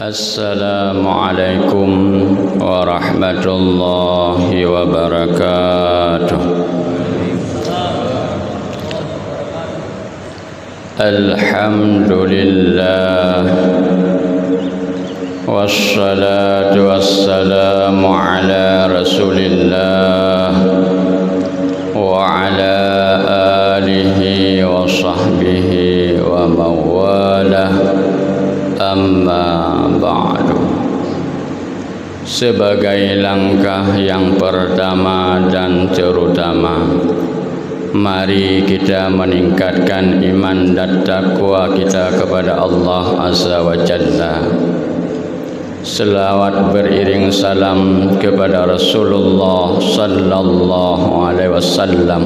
Assalamualaikum warahmatullahi wabarakatuh. Alhamdulillah, wassalatu wassalamu ala Rasulillah wa ala alihi wa sahbihi wa mawalah. Amma ba'du. Sebagai langkah yang pertama dan terutama, mari kita meningkatkan iman dan takwa kita kepada Allah Azza wa Jalla. Selawat beriring salam kepada Rasulullah sallallahu alaihi wasallam,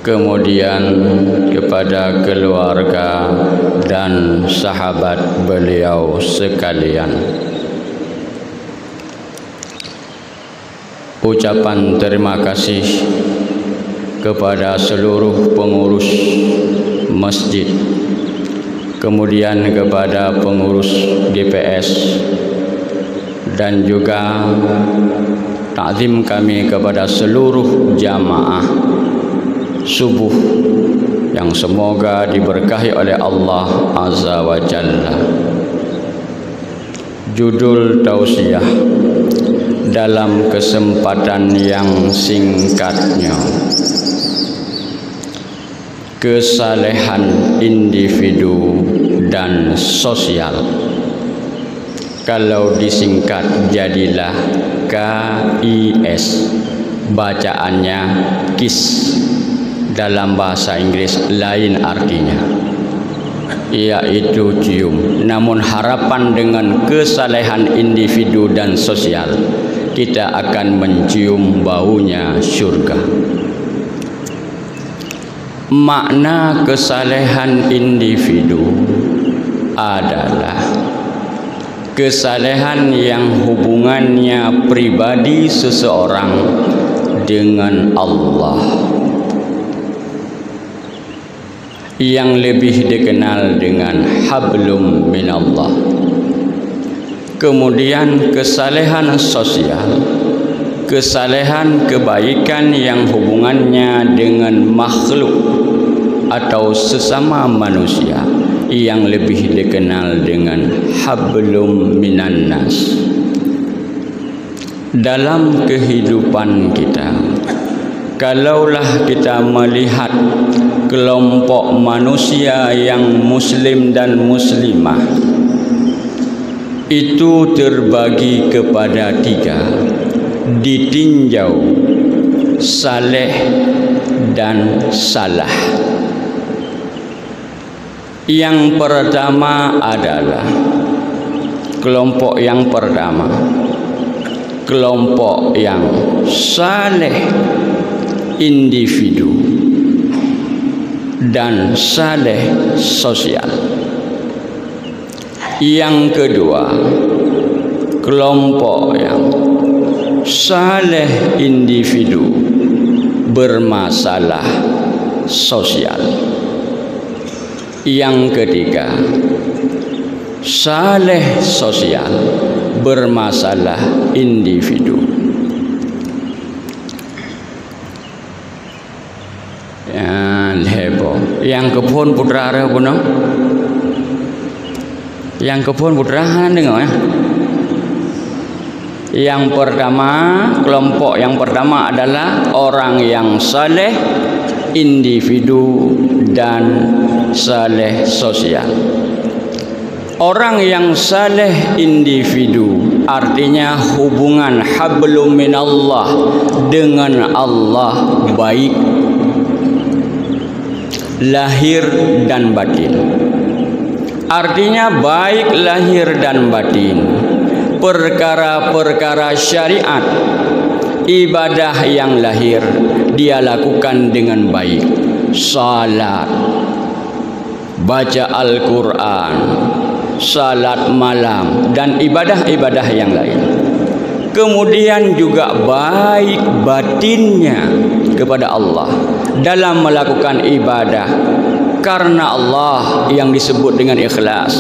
kemudian kepada keluarga dan sahabat beliau sekalian. Ucapan terima kasih kepada seluruh pengurus masjid, kemudian kepada pengurus GPS, dan juga takzim kami kepada seluruh jamaah subuh yang semoga diberkahi oleh Allah Azza wa Jalla. Judul tausiah dalam kesempatan yang singkatnya, kesalehan individu dan sosial. Kalau disingkat jadilah KIS, bacaannya KIS. Dalam bahasa Inggris lain artinya, yaitu cium. Namun harapan dengan kesalehan individu dan sosial, kita akan mencium baunya surga. Makna kesalehan individu adalah kesalehan yang hubungannya pribadi seseorang dengan Allah, yang lebih dikenal dengan hablum minallah. Kemudian kesalehan sosial, kesalehan kebaikan yang hubungannya dengan makhluk atau sesama manusia, yang lebih dikenal dengan hablum minannas. Dalam kehidupan kita, kalaulah kita melihat kelompok manusia yang muslim dan muslimah, itu terbagi kepada tiga, ditinjau saleh dan salah. Yang pertama adalah kelompok yang pertama, kelompok yang saleh individu dan saleh sosial. Yang kedua, kelompok yang saleh individu bermasalah sosial. Yang ketiga, saleh sosial bermasalah individu. Yang kebun putra ada pun, yang kebun putra dengar ya. Yang pertama, kelompok yang pertama adalah orang yang saleh individu dan saleh sosial. Orang yang saleh individu artinya hubungan hablum minallah dengan Allah baik lahir dan batin. Artinya baik lahir dan batin. Perkara-perkara syariat, ibadah yang lahir dia lakukan dengan baik. Salat, baca Al-Quran, salat malam, dan ibadah-ibadah yang lain. Kemudian juga baik batinnya kepada Allah dalam melakukan ibadah karena Allah yang disebut dengan ikhlas.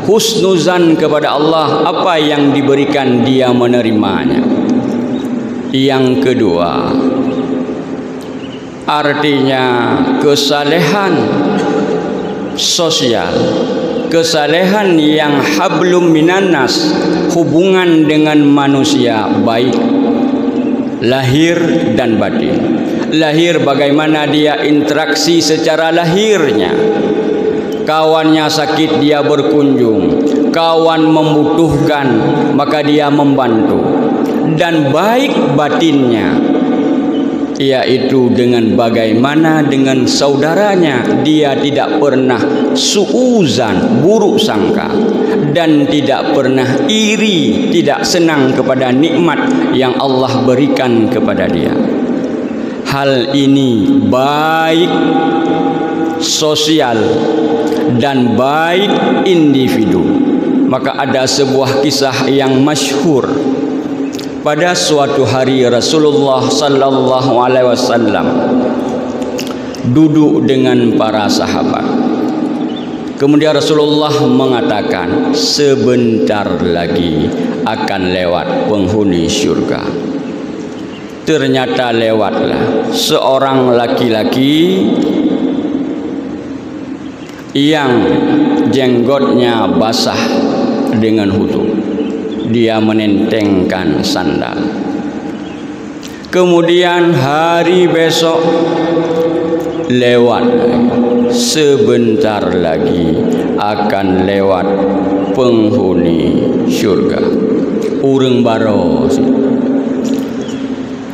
husnuzan kepada Allah, apa yang diberikan dia menerimanya. Yang kedua, artinya kesalehan sosial, kesalehan yang hablum minannas, hubungan dengan manusia baik lahir dan batin. Lahir bagaimana dia interaksi secara lahirnya, kawannya sakit dia berkunjung, kawan membutuhkan maka dia membantu. Dan baik batinnya, yaitu dengan bagaimana dengan saudaranya dia tidak pernah suuzan, buruk sangka, dan tidak pernah iri, tidak senang kepada nikmat yang Allah berikan kepada dia. Hal ini baik sosial dan baik individu. Maka ada sebuah kisah yang masyhur. Pada suatu hari Rasulullah sallallahu alaihi wasallam duduk dengan para sahabat. Kemudian Rasulullah mengatakan, sebentar lagi akan lewat penghuni syurga. Ternyata lewatlah seorang laki-laki yang jenggotnya basah dengan hutu. Dia menentengkan sandal. Kemudian hari besok lewat, sebentar lagi akan lewat penghuni syurga. Urang baro.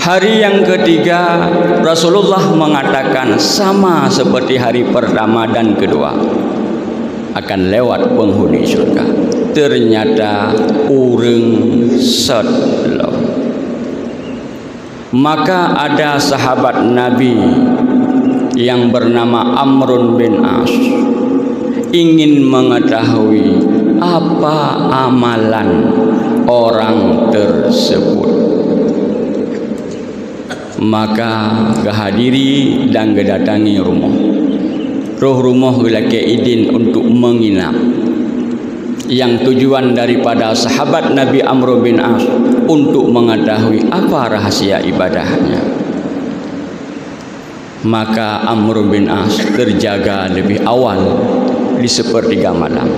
Hari yang ketiga Rasulullah mengatakan sama seperti hari pertama dan kedua, akan lewat penghuni syurga. Ternyata urang sedlo. Maka ada sahabat Nabi yang bernama Amrun bin As ingin mengetahui apa amalan orang tersebut. Maka kehadiri dan kedatangi rumah. Roh rumah laki idin untuk menginap. Yang tujuan daripada sahabat Nabi Amr bin As untuk mengetahui apa rahasia ibadahnya. Maka Amr bin As terjaga lebih awal di sepertiga malam,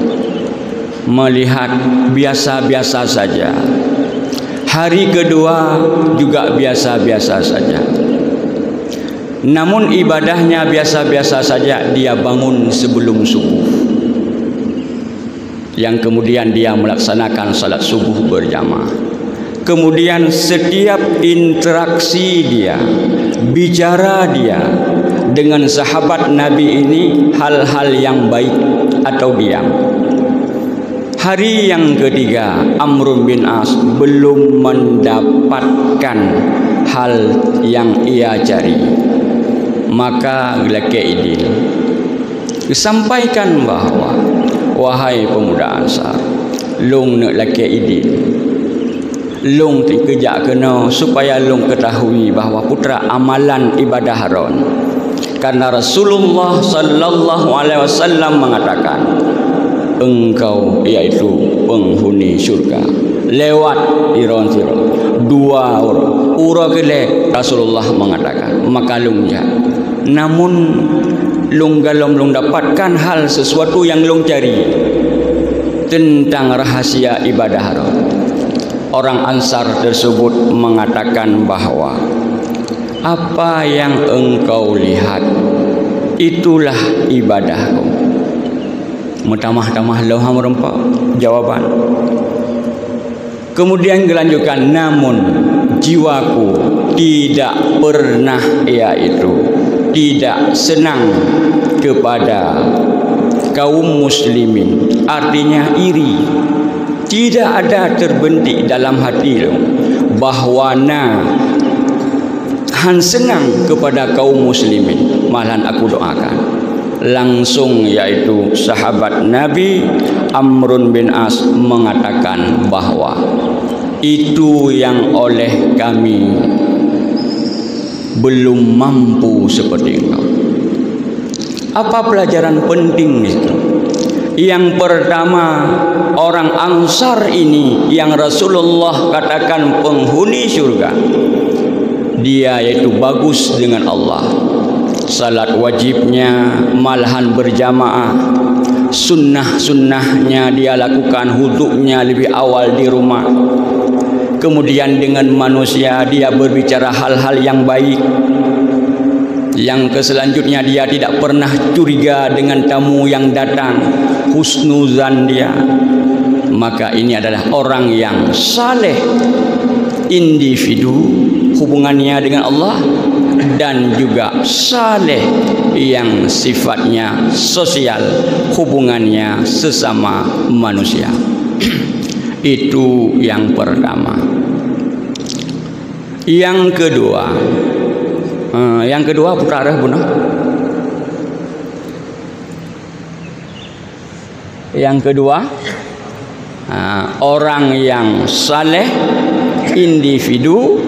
melihat biasa-biasa saja. Hari kedua juga biasa-biasa saja. Namun ibadahnya biasa-biasa saja. Dia bangun sebelum subuh, yang kemudian dia melaksanakan salat subuh berjamaah. Kemudian setiap interaksi dia, bicara dia dengan sahabat Nabi ini hal-hal yang baik atau diam. Hari yang ketiga Amr bin As belum mendapatkan hal yang ia cari. Maka laki idin disampaikan bahawa, wahai pemuda Ansar, long nak laki idin, long kejak kena supaya long ketahui bahawa putra amalan ibadah haron. Karena Rasulullah sallallahu alaihi wasallam mengatakan, engkau iaitu penghuni syurga lewat iron siro dua ura kele. Rasulullah mengatakan, maka long ya, namun long galom long dapatkan hal sesuatu yang long cari tentang rahasia ibadah haram. Orang Ansar tersebut mengatakan bahawa apa yang engkau lihat itulah ibadahku. Mutamah-tamah loham rempak jawaban. Kemudian dilanjutkan, namun jiwaku tidak pernah yaitu tidak senang kepada kaum muslimin, artinya iri. Tidak ada terbentik dalam hati bahawa han senang kepada kaum muslimin. Malahan aku doakan langsung, yaitu sahabat Nabi Amr bin As mengatakan bahawa itu yang oleh kami belum mampu seperti engkau. Apa pelajaran penting di situ? Yang pertama, orang Ansar ini yang Rasulullah katakan penghuni syurga, dia yaitu bagus dengan Allah. Salat wajibnya malahan berjamaah, sunnah-sunnahnya dia lakukan, wuduknya lebih awal di rumah. Kemudian dengan manusia dia berbicara hal-hal yang baik. Yang selanjutnya dia tidak pernah curiga dengan tamu yang datang, husnuzan dia. Maka ini adalah orang yang saleh, individu hubungannya dengan Allah, dan juga saleh yang sifatnya sosial, hubungannya sesama manusia. Itu yang pertama. Yang kedua putra Buna. Yang kedua, orang yang saleh, individu,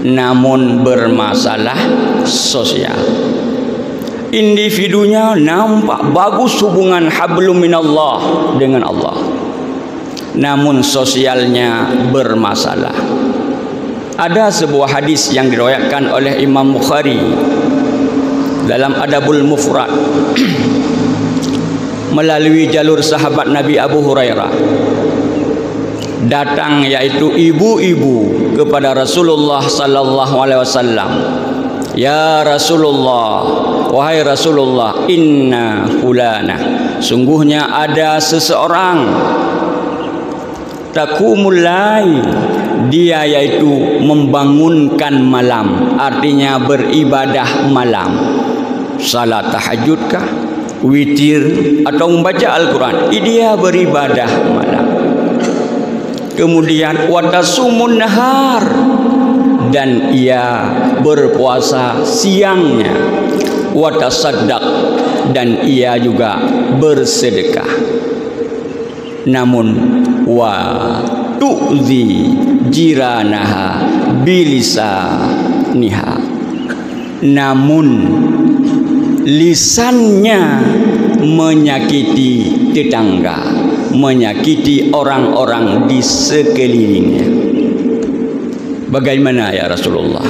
namun bermasalah sosial. Individunya nampak bagus hubungan hablum minallah dengan Allah, namun sosialnya bermasalah. Ada sebuah hadis yang diriwayatkan oleh Imam Bukhari dalam Adabul Mufrad melalui jalur sahabat Nabi Abu Hurairah. Datang yaitu ibu-ibu kepada Rasulullah sallallahu alaihi wasallam. Ya Rasulullah, wahai Rasulullah, inna fulana, sungguhnya ada seseorang taqumul lail, dia yaitu membangunkan malam, artinya beribadah malam. Salat tahajudkah, witir, atau membaca Al-Quran, dia beribadah malam. Kemudian watasumun nahar, dan ia berpuasa siangnya. Watasaddaq, dan ia juga bersedekah. Namun wa tu'zi jiranaha bilisaniha, namun lisannya menyakiti tetangga, menyakiti orang-orang di sekelilingnya. Bagaimana ya Rasulullah?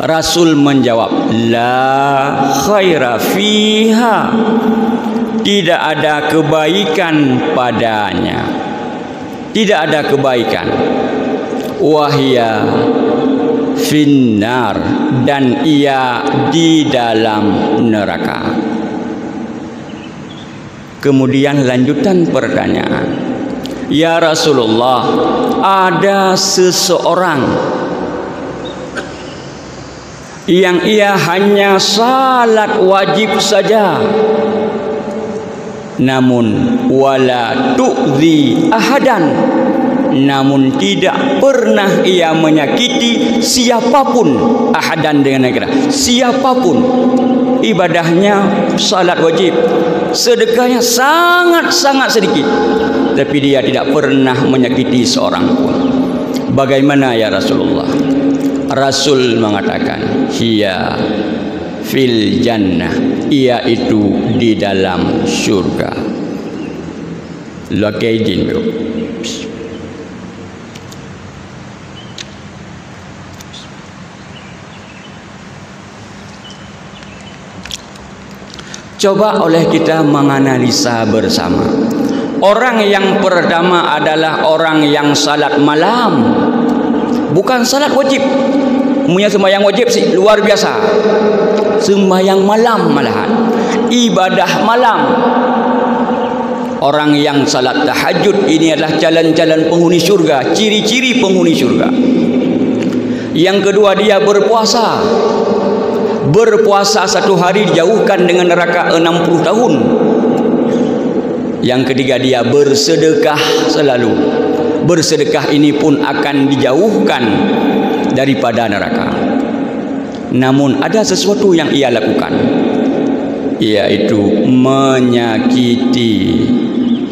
Rasul menjawab, la khaira fiha, tidak ada kebaikan padanya, tidak ada kebaikan. Wahya finnar, dan ia di dalam neraka. Kemudian lanjutan pertanyaan, ya Rasulullah, ada seseorang yang ia hanya salat wajib saja, namun wala tu'zi ahadan, namun tidak pernah ia menyakiti siapapun. Ahadan dengan negara, siapapun. Ibadahnya salat wajib, sedekahnya sangat-sangat sedikit, tapi dia tidak pernah menyakiti seorang pun. Bagaimana ya Rasulullah? Rasul mengatakan, hiya fil jannah, ia itu di dalam surga. Lakaidin bro. Coba oleh kita menganalisa bersama. Orang yang pertama adalah orang yang salat malam, bukan salat wajib. Punya sembahyang wajib sih luar biasa, sembahyang malam malahan, ibadah malam. Orang yang salat tahajud ini adalah jalan-jalan penghuni syurga, ciri-ciri penghuni syurga. Yang kedua, dia berpuasa. Berpuasa satu hari dijauhkan dengan neraka 60 tahun. Yang ketiga, dia bersedekah selalu. Bersedekah ini pun akan dijauhkan daripada neraka. Namun ada sesuatu yang ia lakukan, yaitu menyakiti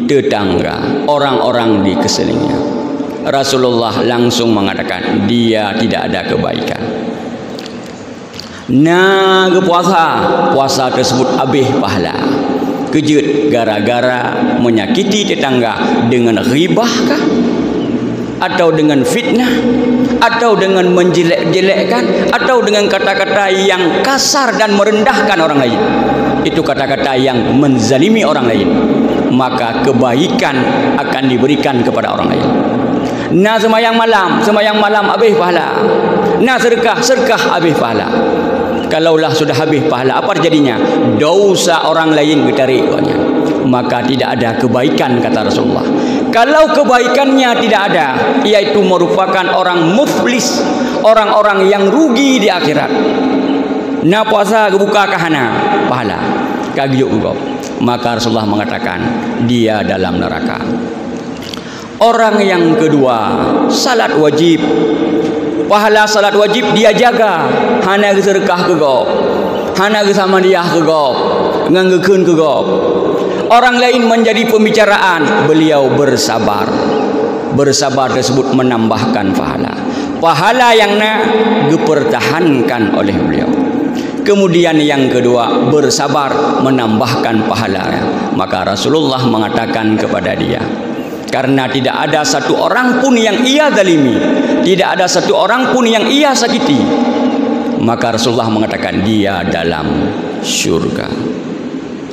tetangga, orang-orang di keselingnya. Rasulullah langsung mengatakan dia tidak ada kebaikan. Nah, puasa tersebut habis pahala. kejut gara-gara menyakiti tetangga dengan ghibah kah? Atau dengan fitnah, atau dengan menjelek-jelekkan, atau dengan kata-kata yang kasar dan merendahkan orang lain. Itu kata-kata yang menzalimi orang lain. Maka kebaikan akan diberikan kepada orang lain. Nah, semayang malam habis pahala. Nah, sedekah habis pahala. Kalaulah sudah habis pahala, apa jadinya? Dosa orang lain ditarik. Maka tidak ada kebaikan, kata Rasulullah. Kalau kebaikannya tidak ada, yaitu merupakan orang muflis, orang-orang yang rugi di akhirat. Na puasa kebuka kahana pahala kagiuk kau. Maka Rasulullah mengatakan dia dalam neraka. Orang yang kedua, salat wajib. Pahala salat wajib dia jaga. Hana sedekah ke kau, hana sama dia ke kau, nganggekeun ke kau. Orang lain menjadi pembicaraan, beliau bersabar. Bersabar tersebut menambahkan pahala. Pahala yang dipertahankan oleh beliau. Kemudian yang kedua, bersabar menambahkan pahalanya. Maka Rasulullah mengatakan kepada dia, karena tidak ada satu orang pun yang ia zalimi, tidak ada satu orang pun yang ia sakiti, maka Rasulullah mengatakan dia dalam syurga.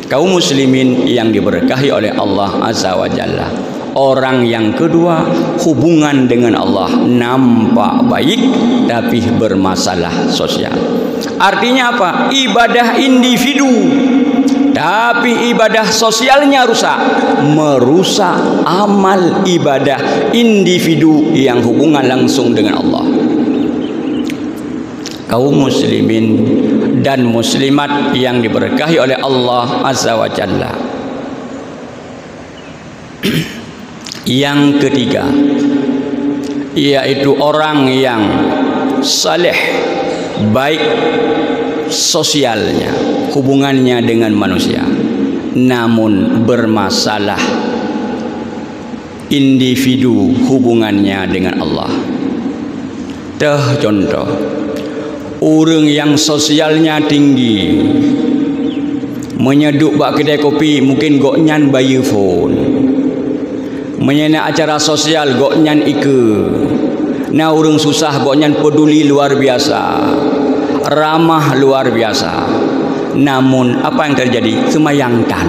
Kaum muslimin yang diberkahi oleh Allah Azza wa Jalla, orang yang kedua hubungan dengan Allah nampak baik tapi bermasalah sosial. Artinya apa? Ibadah individu tapi ibadah sosialnya rusak, merusak amal ibadah individu yang hubungan langsung dengan Allah. Kaum muslimin dan muslimat yang diberkahi oleh Allah Azza wa Jalla. Yang ketiga, yaitu orang yang saleh, baik sosialnya, hubungannya dengan manusia, namun bermasalah individu hubungannya dengan Allah. Contoh, orang yang sosialnya tinggi, menyeduk bak kedai kopi mungkin goknyan bayar phone, menyenak acara sosial goknyan ike. Nah, orang susah goknyan peduli luar biasa, ramah luar biasa. Namun apa yang terjadi? Semayangkan.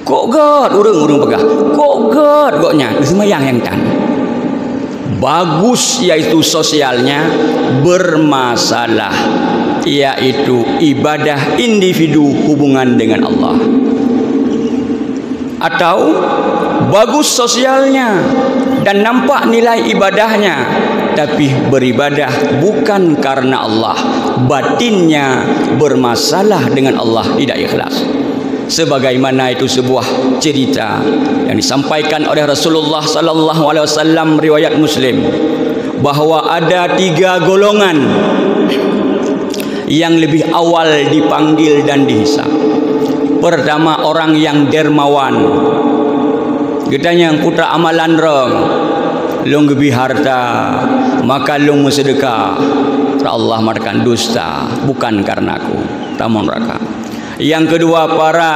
Kok god orang pegah. Kok god goknya semayangkan. Bagus yaitu sosialnya, bermasalah yaitu ibadah individu hubungan dengan Allah. Atau bagus sosialnya dan nampak nilai ibadahnya, tapi beribadah bukan karena Allah, batinnya bermasalah dengan Allah, tidak ikhlas. Sebagaimana itu sebuah cerita yang disampaikan oleh Rasulullah sallallahu alaihi wasallam, riwayat Muslim, bahwa ada 3 golongan yang lebih awal dipanggil dan dihisab. Pertama, orang yang dermawan. Katanya putra amalan rong, long lebih harta, maka long sedekah. Allah mengatakan dusta, bukan karena aku, tamun neraka. Yang kedua, para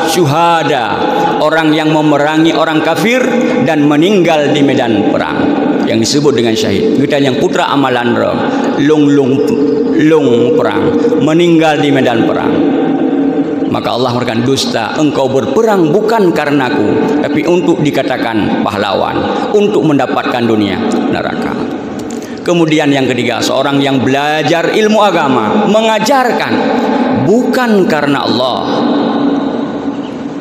syuhada, orang yang memerangi orang kafir dan meninggal di medan perang, yang disebut dengan syahid. Kita yang putra amalan long perang, meninggal di medan perang. Maka Allah mengatakan dusta, engkau berperang bukan karenaku, tapi untuk dikatakan pahlawan, untuk mendapatkan dunia, neraka. Kemudian yang ketiga, seorang yang belajar ilmu agama, mengajarkan bukan karena Allah,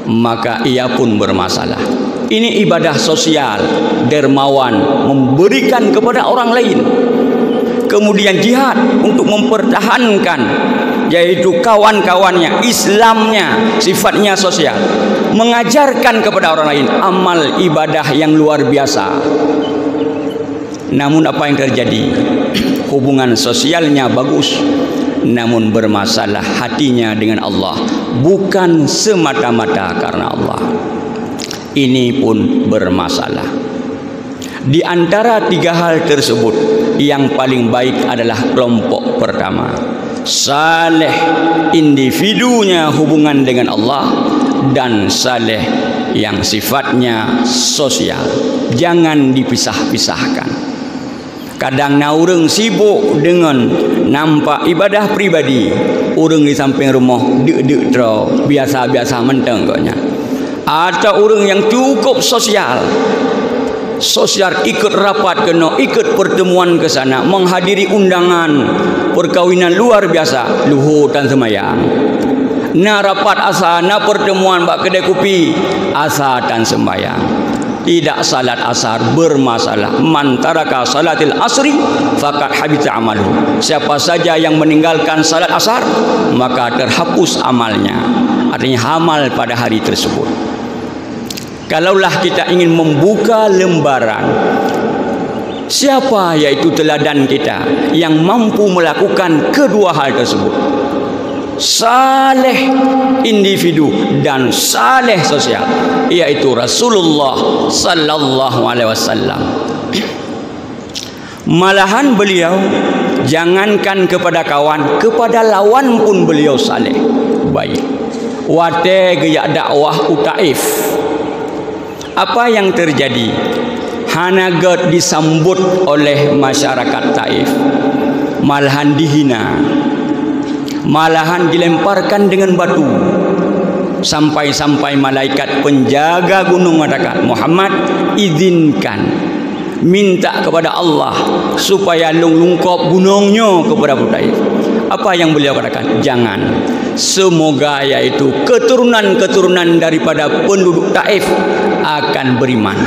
maka ia pun bermasalah. Ini ibadah sosial, dermawan, memberikan kepada orang lain. Kemudian jihad untuk mempertahankan, yaitu kawan-kawannya, Islamnya, sifatnya sosial, mengajarkan kepada orang lain amal ibadah yang luar biasa. Namun apa yang terjadi? Hubungan sosialnya bagus, namun bermasalah hatinya dengan Allah, bukan semata-mata karena Allah. Ini pun bermasalah. Di antara 3 hal tersebut, yang paling baik adalah kelompok pertama, saleh individunya hubungan dengan Allah, dan saleh yang sifatnya sosial. Jangan dipisah-pisahkan. Kadang orang sibuk dengan nampak ibadah pribadi, orang di samping rumah dek-dek terus biasa-biasa menteng katnya. Atau orang yang cukup sosial ikut rapat kena, ikut pertemuan ke sana, menghadiri undangan perkawinan luar biasa, luhur dan semayang. Na rapat asar, na pertemuan bak kedai kopi, asar dan sembahyang. Tidak salat asar bermasalah. Man taraka salatil asri faqad habita amaluhu. Siapa saja yang meninggalkan salat asar, maka terhapus amalnya. Artinya amal pada hari tersebut. Kalaulah kita ingin membuka lembaran, siapa yaitu teladan kita yang mampu melakukan kedua hal tersebut, saleh individu dan saleh sosial, yaitu Rasulullah sallallahu alaihi wasallam. Malahan beliau jangankan kepada kawan, kepada lawan pun beliau saleh baik. Wate gaya dakwah Taif, apa yang terjadi? Hanagat disambut oleh masyarakat Taif, malahan dihina, malahan dilemparkan dengan batu, sampai-sampai malaikat penjaga gunung mengatakan, Muhammad, izinkan, minta kepada Allah supaya lungkop gunungnya kepada Taif. Apa yang beliau katakan? Jangan. Semoga yaitu keturunan-keturunan daripada penduduk Taif akan beriman.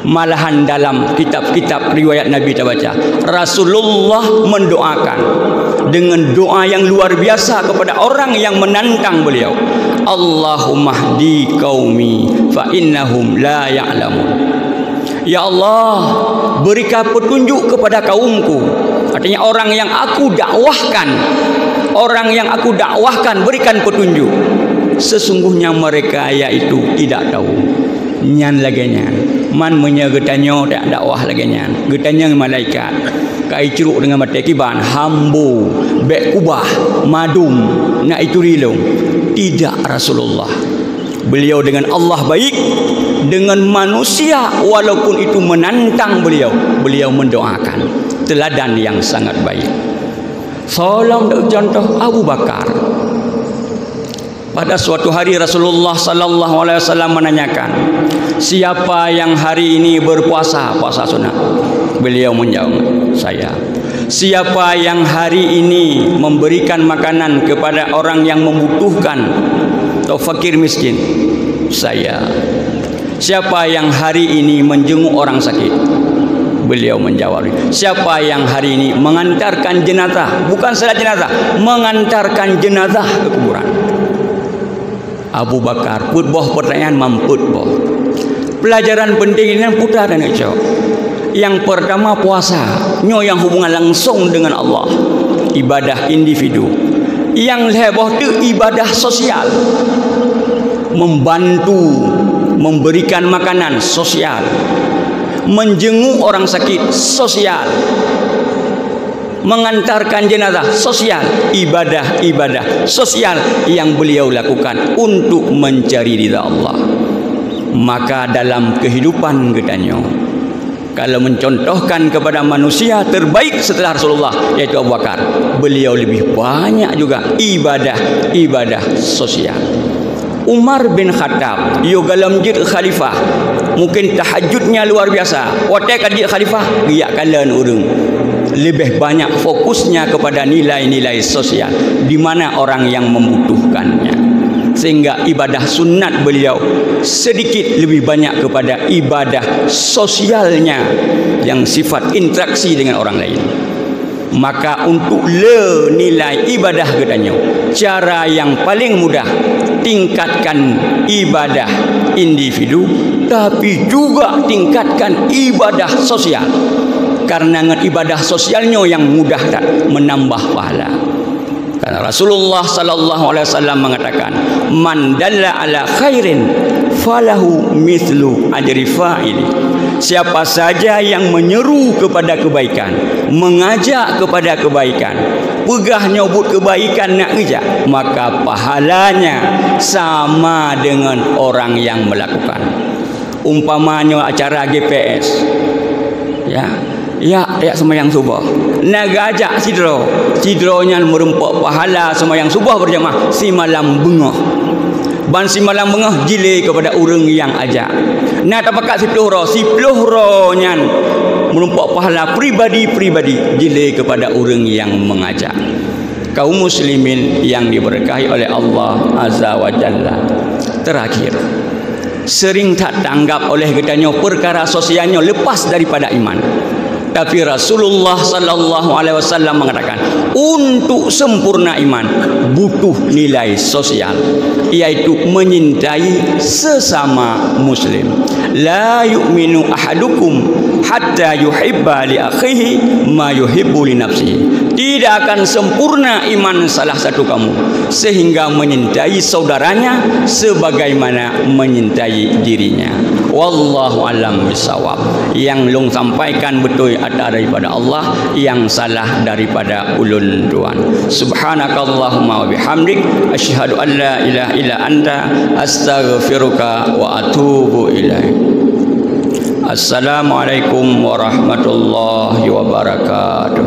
Malahan dalam kitab-kitab riwayat Nabi kita baca, Rasulullah mendoakan dengan doa yang luar biasa kepada orang yang menantang beliau. Allahumma hdi qaumi fa innahum la ya'lamun. Ya Allah, berikan petunjuk kepada kaumku. Artinya orang yang aku dakwahkan, berikan petunjuk. Sesungguhnya mereka yaitu tidak tahu. Nyan lagi nyan, man menyegetanya tak dakwah lagi nyan. Getanya malaikat, kai ceruk dengan mata kiban, hambu, bek kubah, madum, nak itu rilung. Tidak Rasulullah. Beliau dengan Allah baik, dengan manusia walaupun itu menantang beliau, beliau mendoakan. Teladan yang sangat baik. Salam contoh Abu Bakar. Pada suatu hari Rasulullah sallallahu alaihi wasallam menanyakan, siapa yang hari ini berpuasa, puasa sunat? Beliau menjawab, saya. Siapa yang hari ini memberikan makanan kepada orang yang membutuhkan atau fakir miskin? Saya. Siapa yang hari ini menjenguk orang sakit? Beliau menjawab, siapa yang hari ini mengantarkan jenazah, bukan salat jenazah, mengantarkan jenazah ke kuburan? Abu Bakar put boh pertanyaan mamput boh. Pelajaran penting ini putar dan ecok. Yang pertama puasa, nyo yang hubungan langsung dengan Allah, ibadah individu. Yang leboh tu ibadah sosial, membantu, memberikan makanan sosial, menjenguk orang sakit sosial, mengantarkan jenazah sosial, ibadah sosial yang beliau lakukan untuk mencari ridha Allah. Maka dalam kehidupan katanya, kalau mencontohkan kepada manusia terbaik setelah Rasulullah yaitu Abu Bakar, beliau lebih banyak juga ibadah sosial. Umar bin Khattab yoga lamjid khalifah, mungkin tahajudnya luar biasa. Waktu jadi khalifah dia kalian urung lebih banyak fokusnya kepada nilai-nilai sosial di mana orang yang membutuhkannya, sehingga ibadah sunat beliau sedikit lebih banyak kepada ibadah sosialnya yang sifat interaksi dengan orang lain. Maka untuk nilai ibadah katanya, cara yang paling mudah tingkatkan ibadah individu, tapi juga tingkatkan ibadah sosial. Karena ibadah sosialnya yang mudah menambah pahala. Karena Rasulullah sallallahu alaihi wasallam mengatakan, man dalla ala khairin falahu mithlu ajri fa'ili. siapa saja yang menyeru kepada kebaikan, mengajak kepada kebaikan, pegah nyobut kebaikan nak ngejak, maka pahalanya sama dengan orang yang melakukan. Umpamanya acara GPS, ya sembahyang subuh, nak ajak sidronya merempak pahala sembahyang subuh berjamaah si malam bengah. Ban si malam bengah jilai kepada orang yang ajak. Nah tapakat si peluhro nyan merumpak pahala pribadi jilai kepada orang yang mengajak. Kaum muslimin yang diberkahi oleh Allah Azza wa Jalla. Terakhir, sering tak tanggap oleh katanya perkara sosialnya lepas daripada iman. Tapi Rasulullah sallallahu alaihi wasallam mengatakan, untuk sempurna iman butuh nilai sosial, yaitu menyintai sesama muslim. La yu'minu ahadukum hatta yuhibba li akhihi ma yuhibbu li nafsihi. Tidak akan sempurna iman salah satu kamu sehingga menyintai saudaranya sebagaimana menyintai dirinya. Wallahu alam bisawab. Yang long sampaikan betul ada daripada Allah, yang salah daripada ulun tuan. Subhanakallahumma wa bihamdik asyhadu an la ilaha illa anta astaghfiruka wa atubu ilaik. Assalamualaikum warahmatullahi wabarakatuh.